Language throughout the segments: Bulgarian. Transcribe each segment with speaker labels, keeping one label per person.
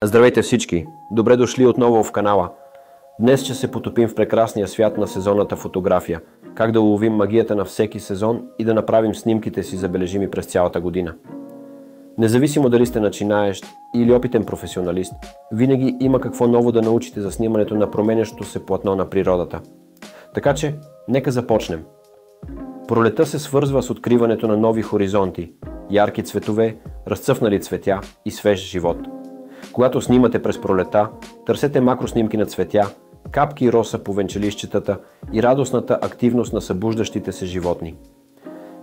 Speaker 1: Здравейте всички! Добре дошли отново в канала. Днес ще се потопим в прекрасния свят на сезонната фотография. Как да уловим магията на всеки сезон и да направим снимките си забележими през цялата година. Независимо дали сте начинаещ или опитен професионалист, винаги има какво ново да научите за снимането на променящото се платно на природата. Така че, нека започнем. Пролетта се свързва с откриването на нови хоризонти, ярки цветове, разцъфнали цветя и свеж живот. Когато снимате през пролета, търсете макроснимки на цветя, капки роса по венчелищетата и радостната активност на събуждащите се животни.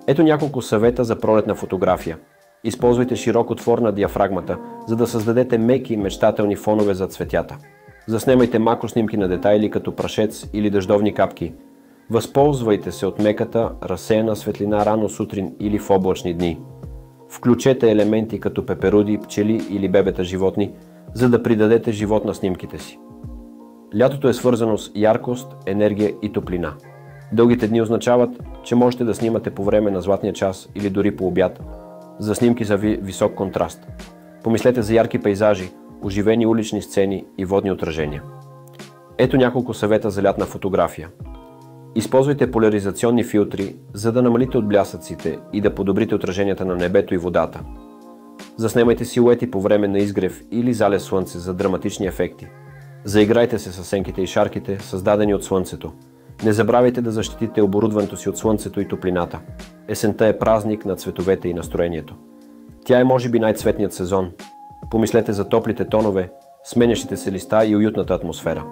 Speaker 1: Ето няколко съвета за пролетна фотография. Използвайте широк отвор на диафрагмата, за да създадете меки и мечтателни фонове за цветята. Заснемайте макроснимки на детайли като прашец или дъждовни капки. Възползвайте се от меката, разсеяна светлина рано сутрин или в облачни дни. Включете елементи като пеперуди, пчели или бебета животни, за да придадете живот на снимките си. Лятото е свързано с яркост, енергия и топлина. Дългите дни означават, че можете да снимате по време на златния час или дори по обяд, за снимки за висок контраст. Помислете за ярки пейзажи, оживени улични сцени и водни отражения. Ето няколко съвета за лятна фотография. Използвайте поляризационни филтри, за да намалите отблясъците и да подобрите отраженията на небето и водата. Заснемайте силуети по време на изгрев или залез слънце за драматични ефекти. Заиграйте се с сенките и шарките, създадени от слънцето. Не забравяйте да защитите оборудването си от слънцето и топлината. Есента е празник на цветовете и настроението. Тя е може би най-цветният сезон. Помислете за топлите тонове, сменящите се листа и уютната атмосфера.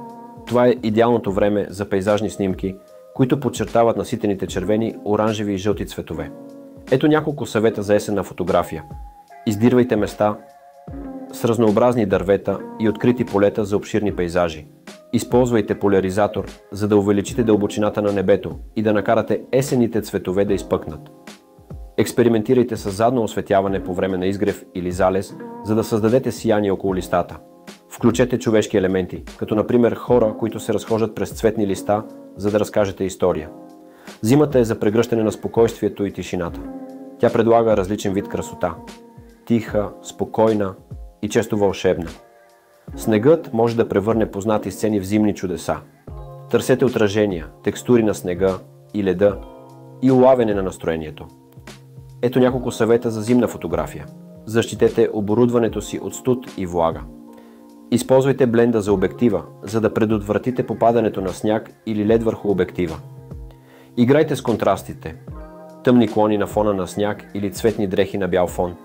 Speaker 1: Това е идеалното време за пейзажни снимки, които подчертават наситените червени, оранжеви и жълти цветове. Ето няколко съвета за есенна фотография. Издирвайте места с разнообразни дървета и открити полета за обширни пейзажи. Използвайте поляризатор, за да увеличите дълбочината на небето и да накарате есенните цветове да изпъкнат. Експериментирайте с задно осветяване по време на изгрев или залез, за да създадете сияние около листата. Включете човешки елементи, като например хора, които се разхождат през цветни листа, за да разкажете история. Зимата е за прегръщане на спокойствието и тишината. Тя предлага различен вид красота. Тиха, спокойна и често вълшебна. Снегът може да превърне познати сцени в зимни чудеса. Търсете отражения, текстури на снега и леда и улавяне на настроението. Ето няколко съвета за зимна фотография. Защитете оборудването си от студ и влага. Използвайте бленда за обектива, за да предотвратите попадането на сняг или лед върху обектива. Играйте с контрастите. Тъмни клони на фона на сняг или цветни дрехи на бял фон.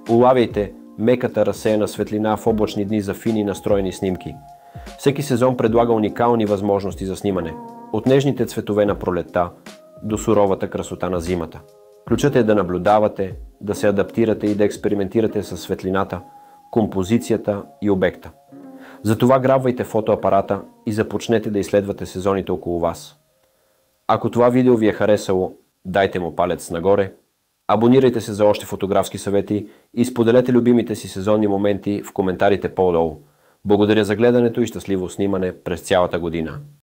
Speaker 1: Улавяйте меката разсеяна светлина в облачни дни за фини настроени снимки. Всеки сезон предлага уникални възможности за снимане. От нежните цветове на пролетта до суровата красота на зимата. Ключът е да наблюдавате, да се адаптирате и да експериментирате с светлината, композицията и обекта. Затова грабвайте фотоапарата и започнете да изследвате сезоните около вас. Ако това видео ви е харесало, дайте му палец нагоре, абонирайте се за още фотографски съвети и споделете любимите си сезонни моменти в коментарите по-долу. Благодаря за гледането и щастливо снимане през цялата година!